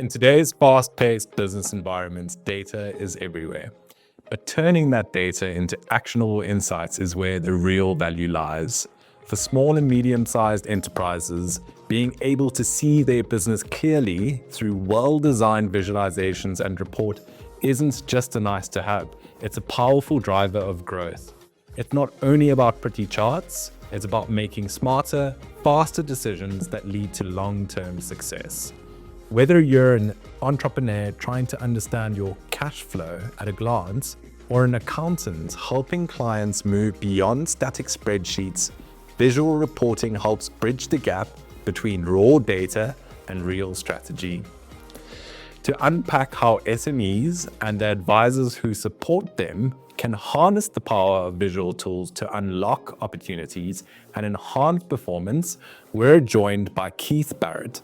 In today's fast-paced business environment, data is everywhere. But turning that data into actionable insights is where the real value lies. For small and medium-sized enterprises, being able to see their business clearly through well-designed visualizations and report isn't just a nice to have. It's a powerful driver of growth. It's not only about pretty charts, it's about making smarter, faster decisions that lead to long-term success. Whether you're an entrepreneur trying to understand your cash flow at a glance, or an accountant helping clients move beyond static spreadsheets, visual reporting helps bridge the gap between raw data and real strategy. To unpack how SMEs and the advisors who support them can harness the power of visual tools to unlock opportunities and enhance performance, we're joined by Keith Barrett.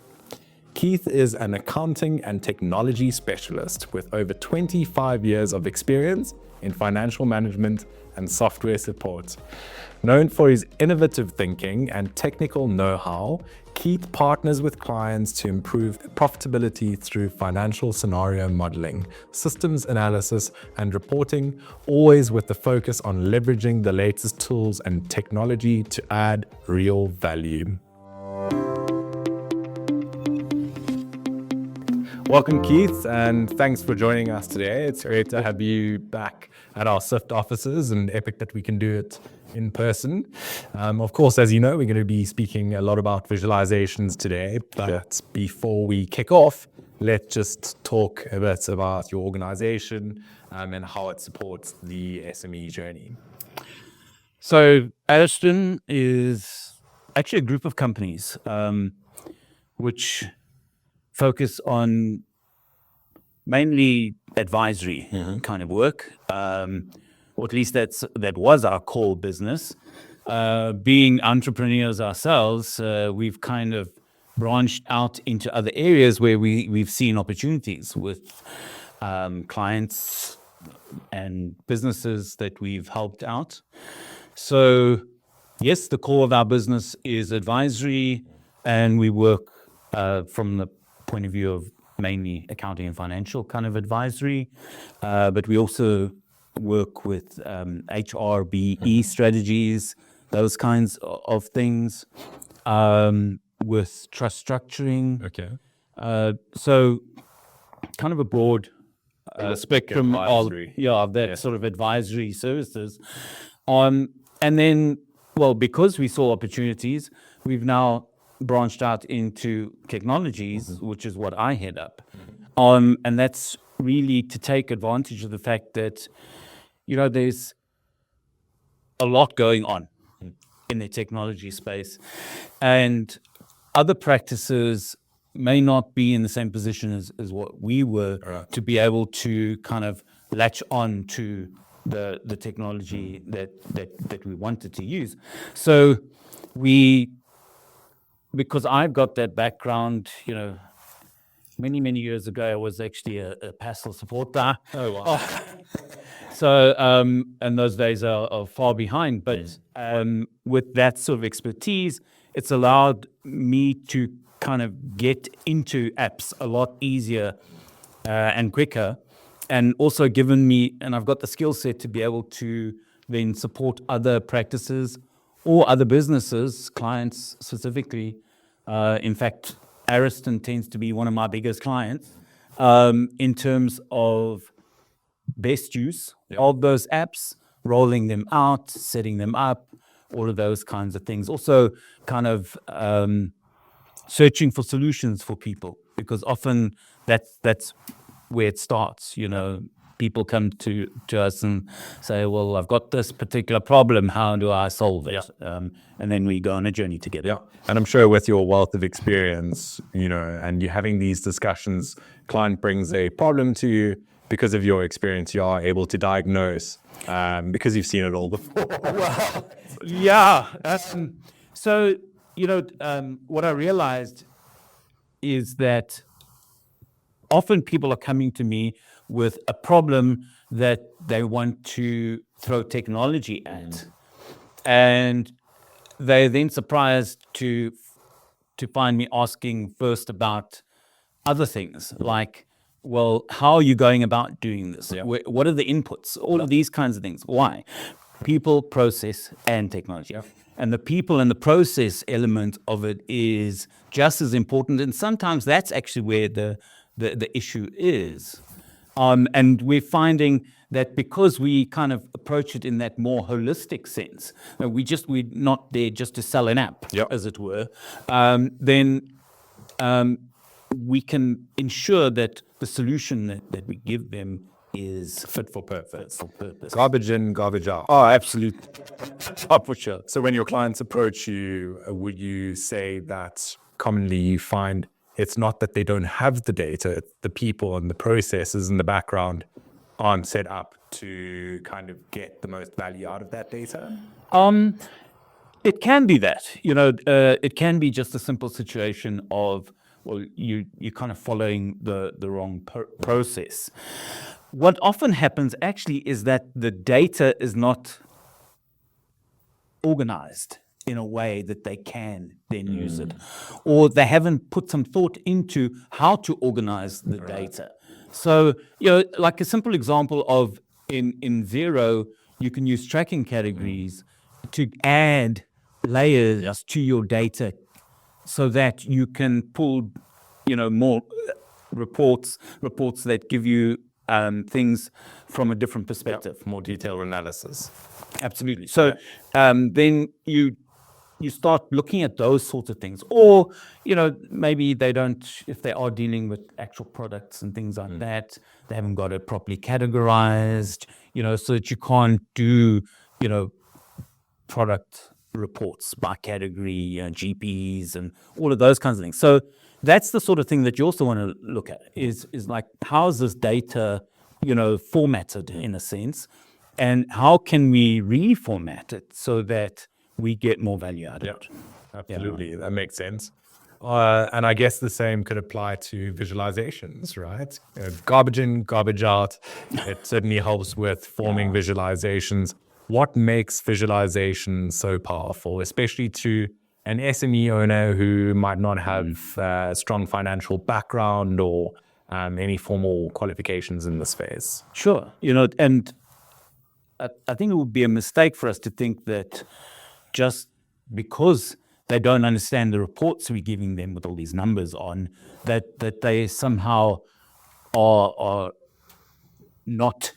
Keith is an accounting and technology specialist with over 25 years of experience in financial management and software support. Known for his innovative thinking and technical know-how, Keith partners with clients to improve profitability through financial scenario modeling, systems analysis, and reporting, always with the focus on leveraging the latest tools and technology to add real value. Welcome, Keith, and thanks for joining us today. It's great to have you back at our SIFT offices, and epic that we can do it in person. Of course, as you know, we're going to be speaking a lot about visualizations today, but before we kick off, let's just talk a bit about your organization and how it supports the SME journey. So Addiston is actually a group of companies which focus on mainly advisory kind of work, or at least that was our core business. Being entrepreneurs ourselves, we've kind of branched out into other areas where we've seen opportunities with clients and businesses that we've helped out. So yes, the core of our business is advisory, and we work from the point of view of mainly accounting and financial kind of advisory, but we also work with HRBE strategies, those kinds of things, with trust structuring. Okay. So kind of a broad spectrum of advisory. sort of advisory services. And then, well, because we saw opportunities, we've now branched out into technologies, which is what I head up. And that's really to take advantage of the fact that, there's a lot going on in the technology space, and other practices may not be in the same position as what we were to be able to kind of latch on to the technology that we wanted to use. So because I've got that background, many years ago, I was actually a PASL supporter. Oh, wow. So, and those days are far behind, but with that sort of expertise, it's allowed me to kind of get into apps a lot easier and quicker, and also given me, and I've got the skill set to be able to then support other practices or other businesses, clients specifically. In fact, Ariston tends to be one of my biggest clients in terms of best use of those apps, rolling them out, setting them up, all of those kinds of things. Also kind of searching for solutions for people, because often that's where it starts. People come to us and say, well, I've got this particular problem, how do I solve it? And then we go on a journey together. Yeah, and I'm sure with your wealth of experience, and you're having these discussions, client brings a problem to you. Because of your experience, you are able to diagnose because you've seen it all before. Well, yeah. So, what I realized is that often people are coming to me with a problem that they want to throw technology at. And they're then surprised to find me asking first about other things like, well, how are you going about doing this? Yeah. What are the inputs? All of these kinds of things. Why? People, process, and technology. Yeah. And the people and the process element of it is just as important. And sometimes that's actually where the issue is. And we're finding that because we kind of approach it in that more holistic sense, we're not there just to sell an app, Yep. as it were, then we can ensure that the solution that we give them is Fit for purpose. for purpose. Garbage in, garbage out. Oh, absolutely. Oh, for sure. So when your clients approach you, would you say that commonly you find it's not that they don't have the data, it's the people and the processes in the background aren't set up to kind of get the most value out of that data? It can be that, it can be just a simple situation of, well, you're kind of following the wrong process. What often happens actually is that the data is not organized in a way that they can then use it, or they haven't put some thought into how to organize the data. So, like a simple example of in Zero, you can use tracking categories to add layers to your data so that you can pull, more reports that give you things from a different perspective. More detailed analysis. Absolutely. So then you start looking at those sorts of things, or maybe they don't. If they are dealing with actual products and things like that, they haven't got it properly categorized. So that you can't do product reports by category, GPs, and all of those kinds of things. So that's the sort of thing that you also want to look at. Is like, how is this data formatted in a sense, and how can we reformat it so that we get more value out of it? Absolutely. That makes sense. And I guess the same could apply to visualizations, right? Garbage in, garbage out. It certainly helps with forming visualizations. What makes visualization so powerful, especially to an SME owner who might not have a strong financial background or any formal qualifications in the space? Sure. And I think it would be a mistake for us to think that just because they don't understand the reports we're giving them with all these numbers on, that they somehow are not,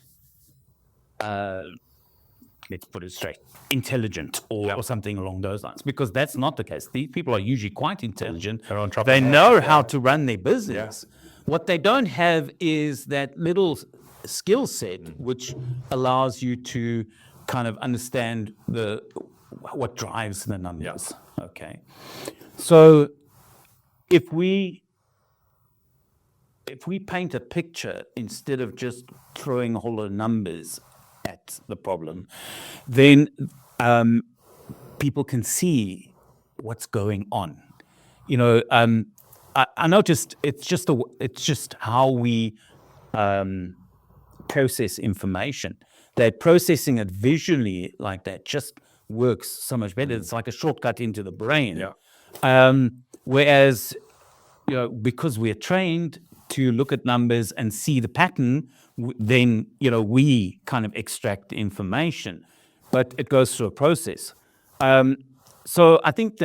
let's put it straight, intelligent or something along those lines, because that's not the case. These people are usually quite intelligent. They're on top They of it. know how to run their business. What they don't have is that little skill set which allows you to kind of understand what drives the numbers. Okay, so if we paint a picture instead of just throwing a whole lot of numbers at the problem, then people can see what's going on. I noticed it's just how we process information. That processing it visually like that just works so much better. It's like a shortcut into the brain. Whereas, because we're trained to look at numbers and see the pattern, then we kind of extract the information, but it goes through a process. So I think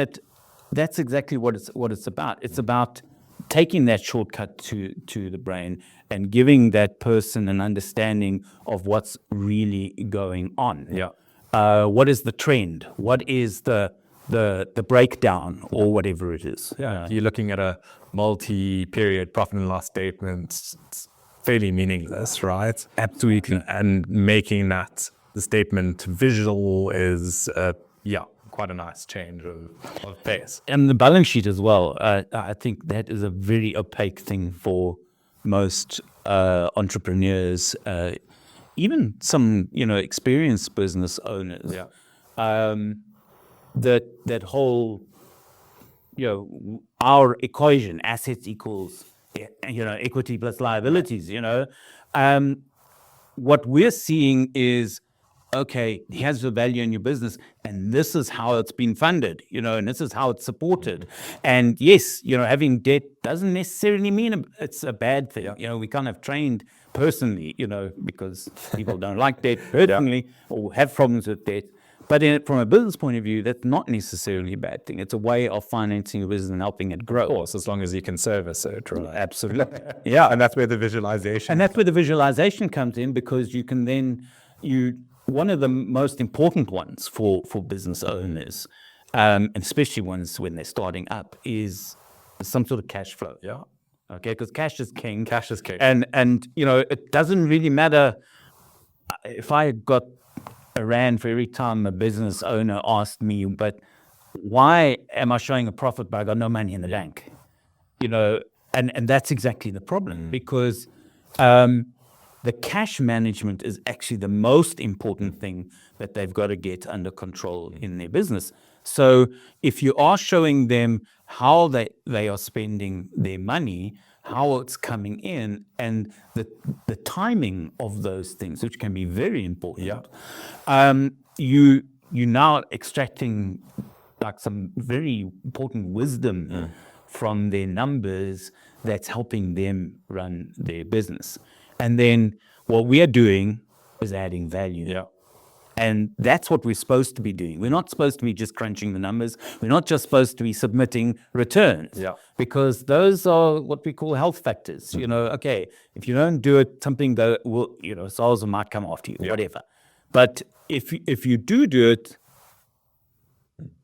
that's exactly what it's about. It's about taking that shortcut to the brain and giving that person an understanding of what's really going on. What is the trend? What is the breakdown, or whatever it is? If you're looking at a multi-period profit and loss statement, it's fairly meaningless, right? Absolutely. And making that the statement visual is, quite a nice change of pace. And the balance sheet as well. I think that is a very opaque thing for most entrepreneurs, even some experienced business owners. That whole our equation, assets equals equity plus liabilities. What we're seeing is okay, here's the value in your business, and this is how it's been funded, and this is how it's supported. And yes, having debt doesn't necessarily mean it's a bad thing. We kind of trained personally, because people don't like debt personally or have problems with debt. But from a business point of view, that's not necessarily a bad thing. It's a way of financing a business and helping it grow. Of course, as long as you can service it, right? Absolutely. Yeah, and that's where the visualization. And that's where the visualization comes in, because you can then, one of the most important ones for business owners, and especially ones when they're starting up, is some sort of cash flow. Yeah. Okay, because cash is king. Cash is king. And it doesn't really matter if I got a rand for every time a business owner asked me, but why am I showing a profit but I got no money in the bank? And that's exactly the problem, because the cash management is actually the most important thing that they've got to get under control in their business. So if you are showing them how they are spending their money, how it's coming in, and the timing of those things, which can be very important, you now extracting like some very important wisdom from their numbers that's helping them run their business. And then what we are doing is adding value. Yeah. And that's what we're supposed to be doing. We're not supposed to be just crunching the numbers. We're not just supposed to be submitting returns. Yeah. Because those are what we call health factors. Okay, if you don't do it, something that will, sales might come after you, whatever. But if you do it,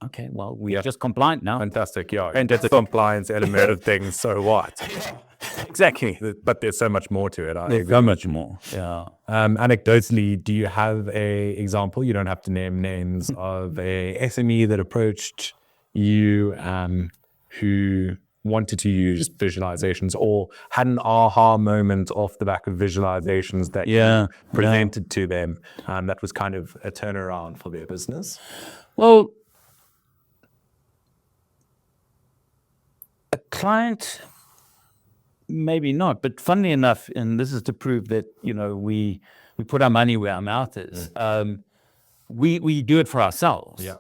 okay, well, we're just compliant now. Fantastic, yeah. And that's the compliance element of things, so what? Exactly. But there's so much more to it. There's so much more. Yeah. Anecdotally, do you have a example? You don't have to name names of a SME that approached you who wanted to use visualizations or had an aha moment off the back of visualizations that you presented to them that was kind of a turnaround for their business? Well, a client, maybe not, but funnily enough, and this is to prove that, we put our money where our mouth is. We do it for ourselves. Yeah.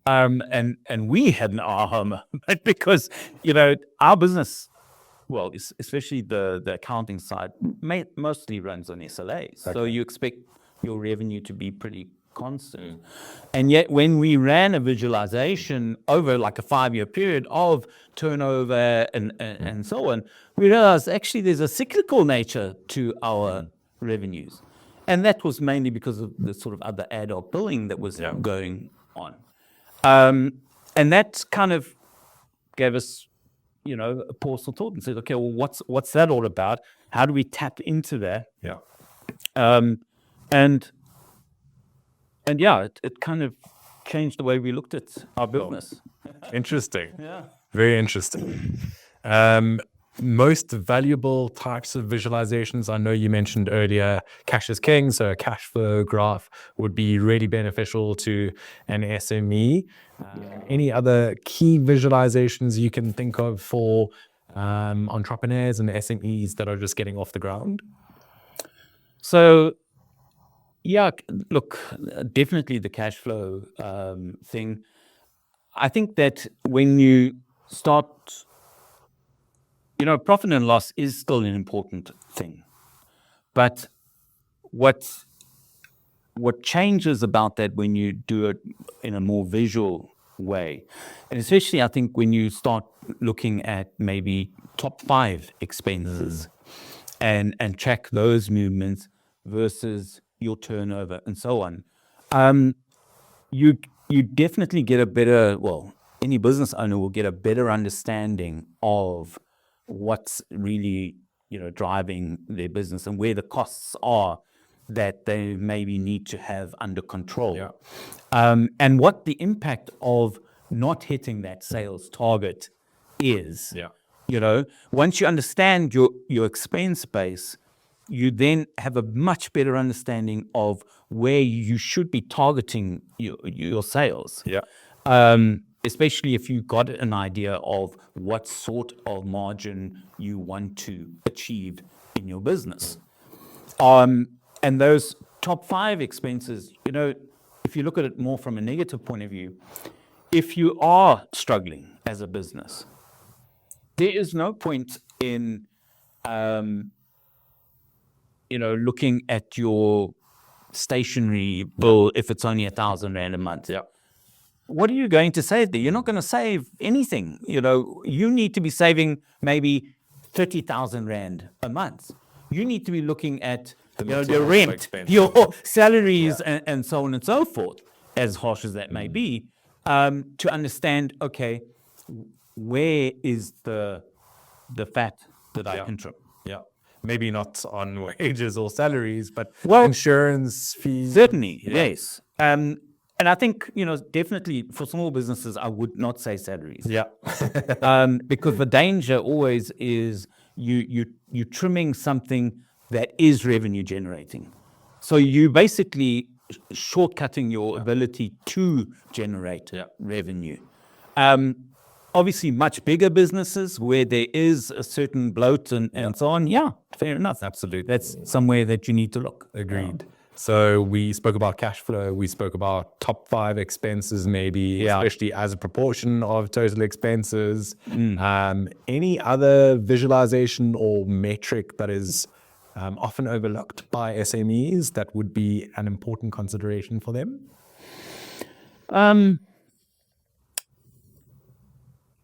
And we had an aha moment because, our business, well, especially the accounting side, mostly runs on SLAs. Okay. So you expect your revenue to be pretty constant. And yet when we ran a visualization over like a 5-year period of turnover and so on, we realized actually there's a cyclical nature to our revenues. And that was mainly because of the sort of other ad hoc billing that was going on. And that kind of gave us, a pause for thought and said, okay, well, what's that all about? How do we tap into that? Yeah. And yeah, it kind of changed the way we looked at our business. Interesting. Yeah. Very interesting. Most valuable types of visualizations, I know you mentioned earlier, cash is king, so a cash flow graph would be really beneficial to an SME. Any other key visualizations you can think of for entrepreneurs and SMEs that are just getting off the ground? So, yeah, look, definitely the cash flow thing. I think that when you start, profit and loss is still an important thing. But what changes about that when you do it in a more visual way, and especially I think when you start looking at maybe top 5 expenses and track those movements versus your turnover and so on, you definitely get a better, well, any business owner will get a better understanding of what's really, driving their business and where the costs are that they maybe need to have under control. Yeah. And what the impact of not hitting that sales target is. Yeah. Once you understand your expense base, you then have a much better understanding of where you should be targeting your sales. Yeah. Especially if you've got an idea of what sort of margin you want to achieve in your business. And those top 5 expenses, if you look at it more from a negative point of view, if you are struggling as a business, there is no point in, looking at your stationery bill if it's only 1,000 rand a month. Yeah. What are you going to save there? You're not going to save anything. You need to be saving maybe 30,000 rand a month. You need to be looking at the rent, your salaries, and so on and so forth, as harsh as that may be, to understand, okay, where is the fat that I can trim? Yeah. Maybe not on wages or salaries, but Well, insurance fees. Certainly, yes. And I think, definitely for small businesses, I would not say salaries. Yeah. Because the danger always is you trimming something that is revenue generating. So you basically shortcutting your ability to generate revenue. Obviously, much bigger businesses where there is a certain bloat and so on, fair enough. Absolutely. That's somewhere that you need to look. Agreed. So we spoke about cash flow. We spoke about top 5 expenses, maybe, especially as a proportion of total expenses. Any other visualization or metric that is often overlooked by SMEs that would be an important consideration for them?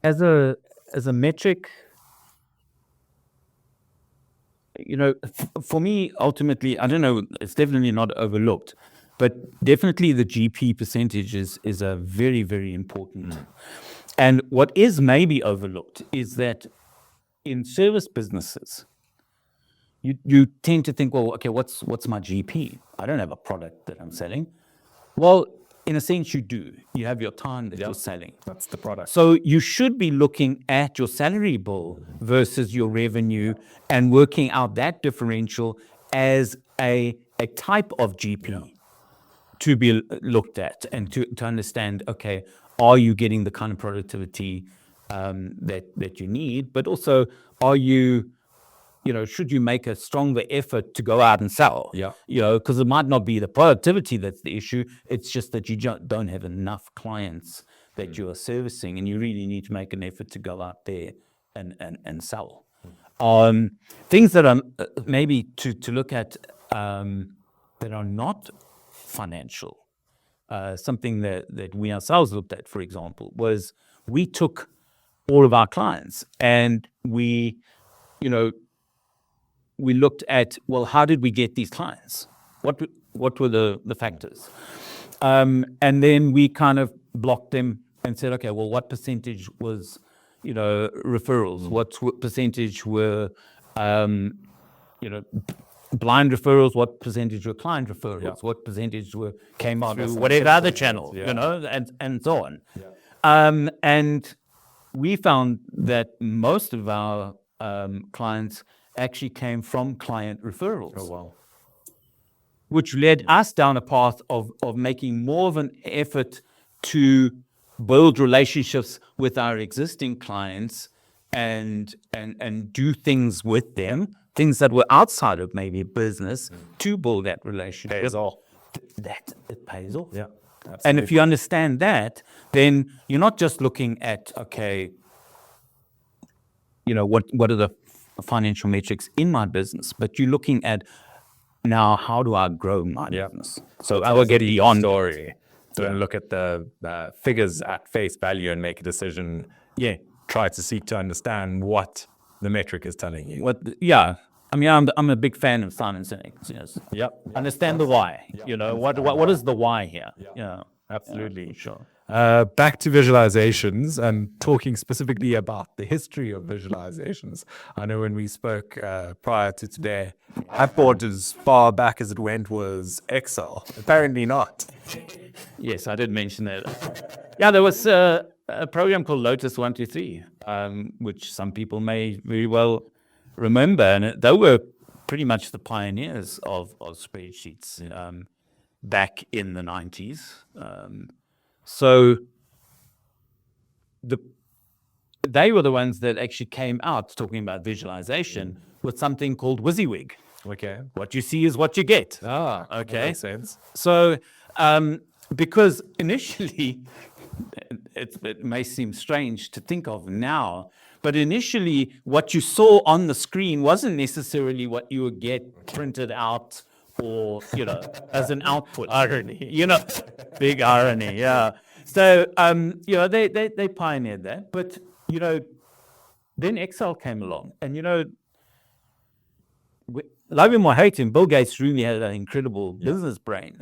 As a metric, for me, ultimately, I don't know, it's definitely not overlooked, but definitely the GP percentage is a very, very important. And what is maybe overlooked is that in service businesses, you tend to think, well, okay, what's my GP? I don't have a product that I'm selling. Well, in a sense, you do. You have your time that you're selling. That's the product. So you should be looking at your salary bill versus your revenue and working out that differential as a type of GP to be looked at and to understand, okay, are you getting the kind of productivity that you need? But also, are you, should you make a stronger effort to go out and sell? Because it might not be the productivity that's the issue. It's just that you don't have enough clients that you are servicing, and you really need to make an effort to go out there and sell. Things that are maybe to look at that are not financial. Something that we ourselves looked at, for example, was we took all of our clients and we looked at, well, how did we get these clients? What were the factors? And then we kind of blocked them and said, okay, well, what percentage was, referrals? What percentage were, blind referrals? What percentage were client referrals? What percentage came through whatever other channel, and so on. And we found that most of our clients actually came from client referrals. Oh, wow. Which led us down a path of making more of an effort to build relationships with our existing clients and do things with them, things that were outside of maybe business, to build that relationship. Pays off. It pays off. Yeah. Absolutely. And if you understand that, then you're not just looking at, okay, what are the financial metrics in my business, but you're looking at, now, how do I grow my business? So I will get beyond story. Don't look at the figures at face value and make a decision. Try to seek to understand what the metric is telling you. I mean, I'm a big fan of Simon Sinek. Yes. Understand the why. What is the why here? Absolutely. Sure. Back to visualizations and talking specifically about the history of visualizations. I know when we spoke prior to today, I thought as far back as it went was Excel. Apparently not. Yes, I did mention that. There was a program called Lotus 123, which some people may very well remember. And they were pretty much the pioneers of spreadsheets back in the 90s. So they were the ones that actually came out talking about visualization with something called WYSIWYG. Okay. What you see is what you get. Ah, Okay. That makes sense. So, because initially, it may seem strange to think of now, but initially, what you saw on the screen wasn't necessarily what you would get printed out or, as an output. Irony, big irony, yeah. So, they pioneered that, but, then Excel came along, and, love him or hate him, Bill Gates really had an incredible business brain.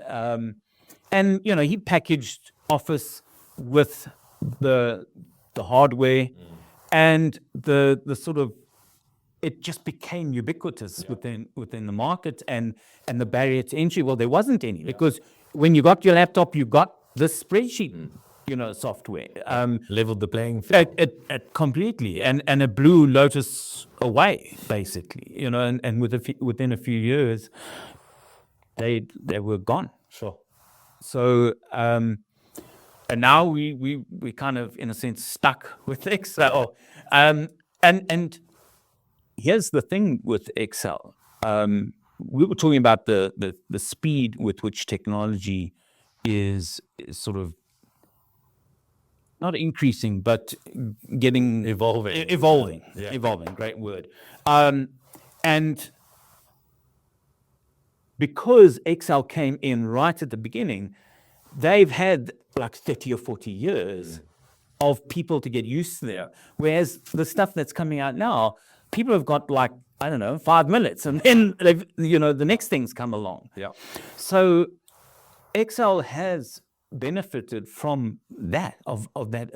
And he packaged Office with the hardware, and the sort of it just became ubiquitous within the market, and the barrier to entry. Well, there wasn't any because when you got your laptop, you got this spreadsheet. Software. Leveled the playing field. It completely, and it blew Lotus away, basically. And within a few years, they were gone. Sure. So, and now we kind of, in a sense, stuck with Excel. And here's the thing with Excel. We were talking about the speed with which technology is sort of not increasing, but getting evolving. Great word. And because Excel came in right at the beginning, they've had like 30 or 40 years of people to get used to them. Whereas the stuff that's coming out now, people have got like, I don't know, 5 minutes, and then the next things come along. Yeah. So Excel has benefited from that, of that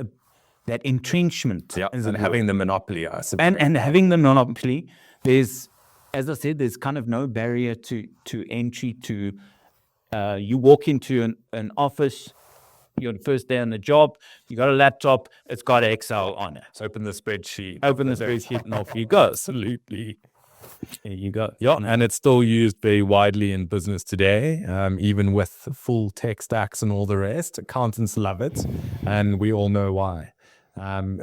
entrenchment. Yeah. And having the monopoly, I suppose. And having the monopoly, there's, as I said, there's kind of no barrier to entry to, you walk into an office, your first day on the job, you got a laptop, it's got Excel on it. Open the spreadsheet. And off you go. Absolutely. There you go. Yeah, and it's still used very widely in business today, even with full tech stacks and all the rest. Accountants love it, and we all know why.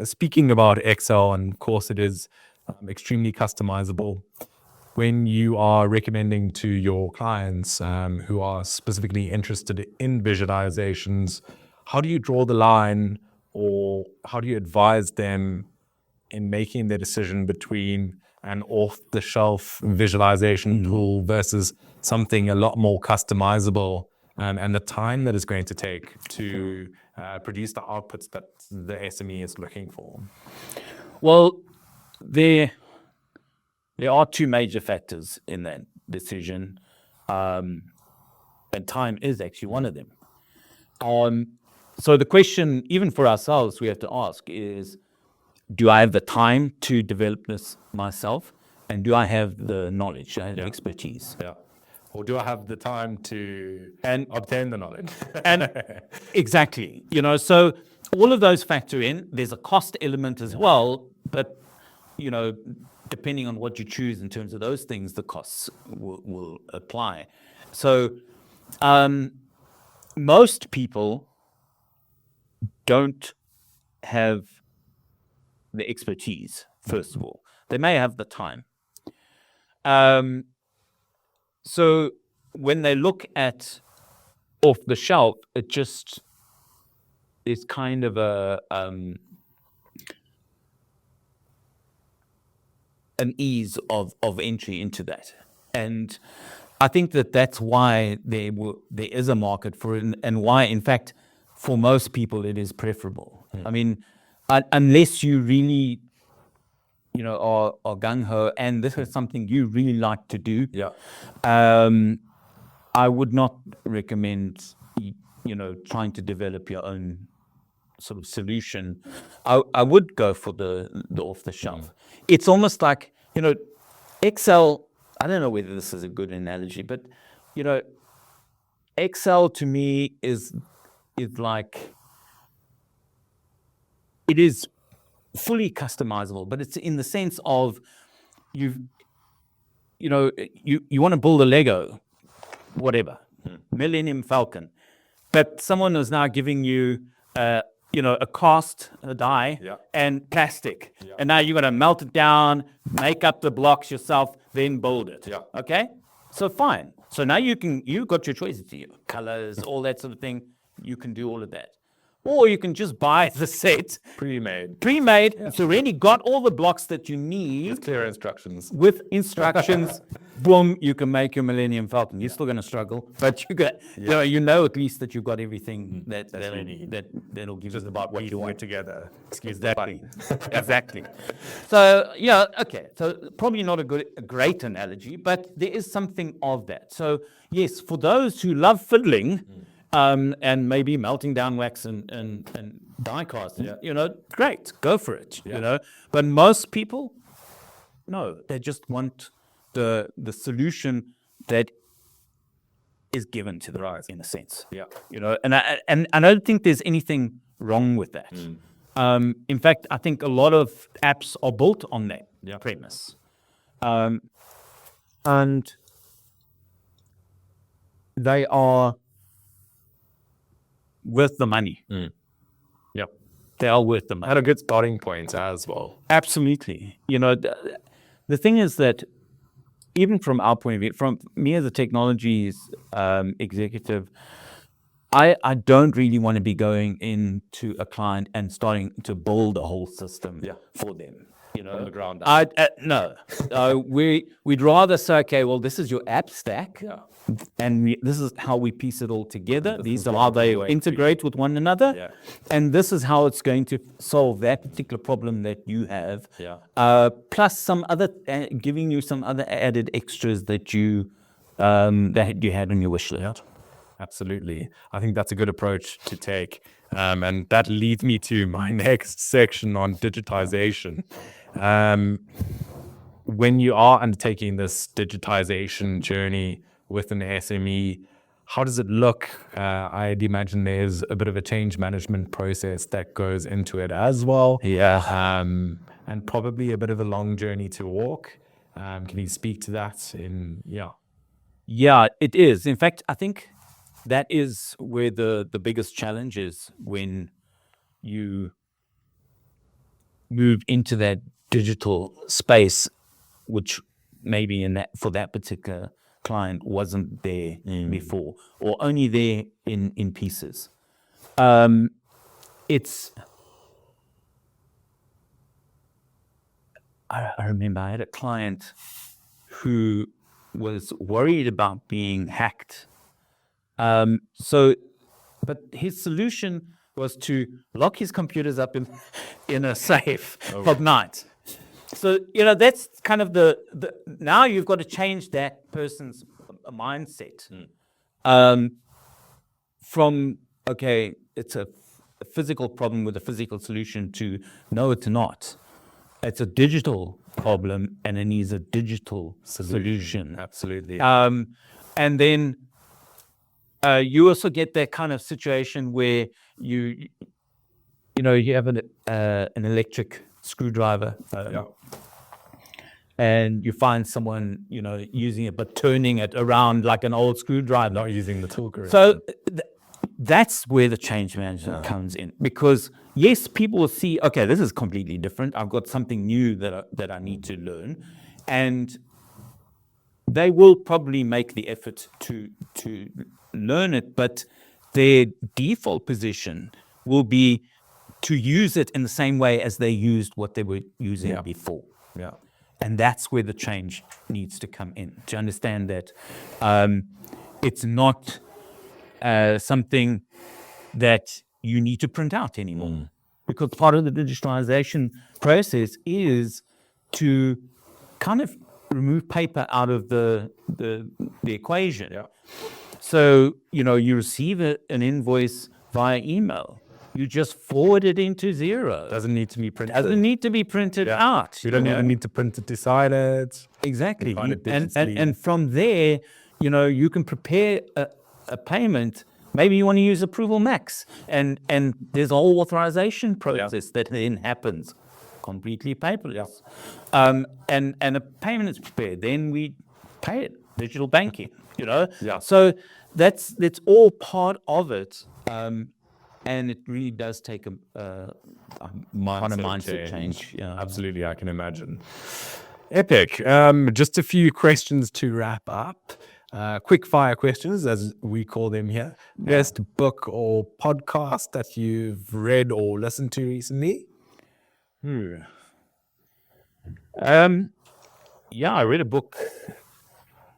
Speaking about Excel, and of course it is extremely customizable. When you are recommending to your clients who are specifically interested in visualizations, how do you draw the line, or how do you advise them in making their decision between an off-the-shelf visualization tool versus something a lot more customizable, and the time that it's going to take to produce the outputs that the SME is looking for? Well, there are two major factors in that decision, and time is actually one of them. So the question, even for ourselves, we have to ask is, do I have the time to develop this myself? And do I have the knowledge, the expertise? Yeah. Or do I have the time to obtain the knowledge? And exactly, so all of those factor in. There's a cost element as well, but, depending on what you choose in terms of those things, the costs will apply. So most people don't have the expertise, first of all. They may have the time. So when they look at off the shelf, it just is kind of an ease of entry into that. And I think that's why there is a market for it, and why, in fact, for most people, it is preferable. I mean, unless you really, are gung-ho, and this is something you really like to do, I would not recommend, trying to develop your own sort of solution. I would go for the off-the-shelf. It's almost like, Excel, I don't know whether this is a good analogy, but, Excel to me is like, it is fully customizable, but it's in the sense of you want to build a Lego, whatever, Millennium Falcon, but someone is now giving you a a cast, a die, Yeah. and plastic. Yeah. And now you got to melt it down, make up the blocks yourself, then build it. Yeah. Okay? So fine. So now you've got your choices, colors, all that sort of thing. You can do all of that. Or you can just buy the set Pre-made. It's already got all the blocks that you need Clear instructions. with instructions. Boom, you can make your Millennium Falcon. You're still going to struggle, but you got, you know at least that you've got everything that'll give Just you about what you piecing want. it together. Excuse Exactly. Exactly. So, yeah, okay. So probably not a great analogy, but there is something of that. So, yes, for those who love fiddling and maybe melting down wax and die casting, great, go for it, But most people, no, they just want the solution that is given to them, in a sense. Yeah. And I don't think there's anything wrong with that. In fact, I think a lot of apps are built on that premise. And they are worth the money. Yeah. They are worth the money. At a good starting point as well. Absolutely. The thing is that even from our point of view, from me as a technologies executive, I don't really want to be going into a client and starting to build a whole system for them. From the ground up. No. We'd rather say, okay, well, this is your app stack, and this is how we piece it all together. These are how they integrate with one another, and this is how it's going to solve that particular problem that you have. Plus some other, giving you some other added extras that you had on your wish list. Absolutely. I think that's a good approach to take. And that leads me to my next section on digitization. When you are undertaking this digitization journey with an SME, how does it look? I'd imagine there's a bit of a change management process that goes into it as well. And probably a bit of a long journey to walk. Can you speak to that? Yeah, it is. In fact, I think that is where the biggest challenge is when you move into that digital space, which maybe for that particular client wasn't there before, or only there in pieces. I remember I had a client who was worried about being hacked. But his solution was to lock his computers up in a safe at night. So, that's kind of now you've got to change that person's mindset. From, okay, it's a physical problem with a physical solution to, no, it's not. It's a digital problem and it needs a digital solution. Absolutely. And then you also get that kind of situation where you have an electric screwdriver, and you find someone using it but turning it around like an old screwdriver, Not using the tool correctly. So that's where the change management comes in, because yes, people will see, okay, this is completely different. I've got something new that I need to learn, and they will probably make the effort to learn it, but their default position will be to use it in the same way as they used what they were using before. And that's where the change needs to come in, to understand that it's not something that you need to print out anymore. Because part of the digitalization process is to kind of remove paper out of the equation. So, you receive an invoice via email. You just forward it into Xero. Doesn't need to be printed. Doesn't need to be printed out. You don't even need to print it to sign it. Exactly. Find it digitally. And from there, you can prepare a payment. Maybe you want to use Approval Max, and there's a whole authorization process that then happens, completely paperless. And a payment is prepared. Then we pay it, digital banking. So that's all part of it. And it really does take a mindset change. Yeah. Absolutely, I can imagine. Epic. Just a few questions to wrap up. Quick fire questions, as we call them here. Best book or podcast that you've read or listened to recently? Yeah, I read a book.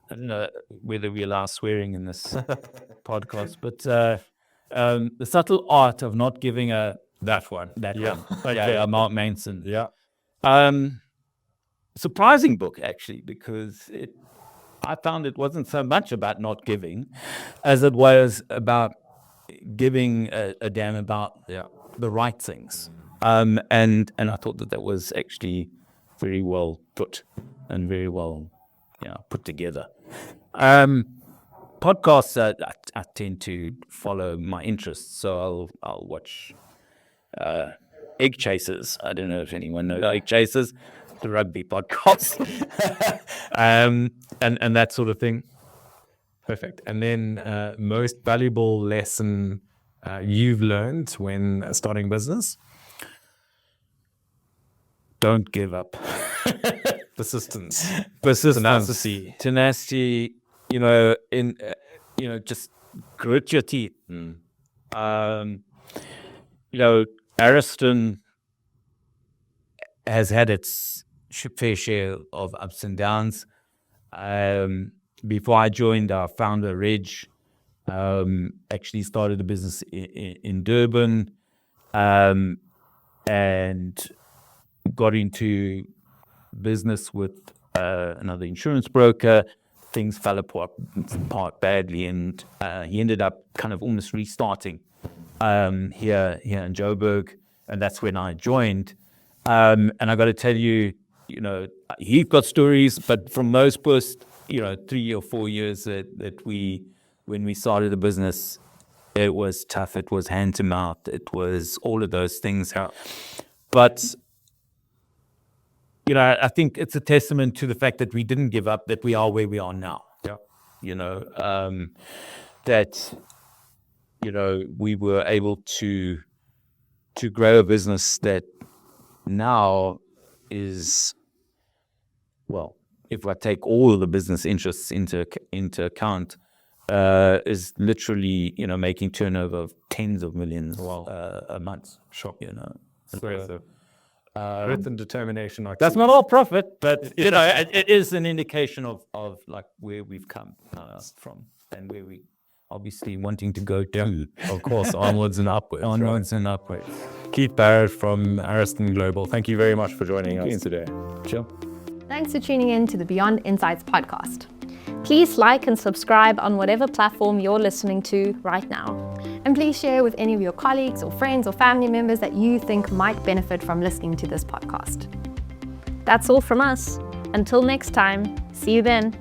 I don't know whether we allow swearing in this podcast, but The Subtle Art of Not Giving a... That one. Mark Manson. Yeah. Surprising book, actually, because I found it wasn't so much about not giving as it was about giving a damn about the right things. And I thought that was actually very well put and very well put together. Podcasts, I tend to follow my interests, so I'll watch Egg Chasers. I don't know if anyone knows Egg Chasers, the rugby podcast, and that sort of thing. Perfect. And then most valuable lesson you've learned when starting business? Don't give up. Persistence. Tenacity. Just grit your teeth. Ariston has had its fair share of ups and downs. Before I joined, our founder, Reg, actually started a business in Durban and got into business with another insurance broker. Things fell apart badly, and he ended up kind of almost restarting here in Joburg, and that's when I joined. And I got to tell you, he's got stories, but from those first 3 or 4 years when we started the business, it was tough. It was hand to mouth. It was all of those things. But I think it's a testament to the fact that we didn't give up, that we are where we are now. That we were able to grow a business that now is, well, if I take all of the business interests into account, is literally making turnover of tens of millions a month. Sure. So, grit and determination. That's not all profit, but it is an indication of like where we've come from and where we obviously wanting to go to. Of course, onwards and upwards. And upwards. Keith Barrett from Ariston Global, thank you very much for joining us today. Sure. Thanks for tuning in to the Beyond Insights podcast. Please like and subscribe on whatever platform you're listening to right now. And please share with any of your colleagues or friends or family members that you think might benefit from listening to this podcast. That's all from us. Until next time, see you then.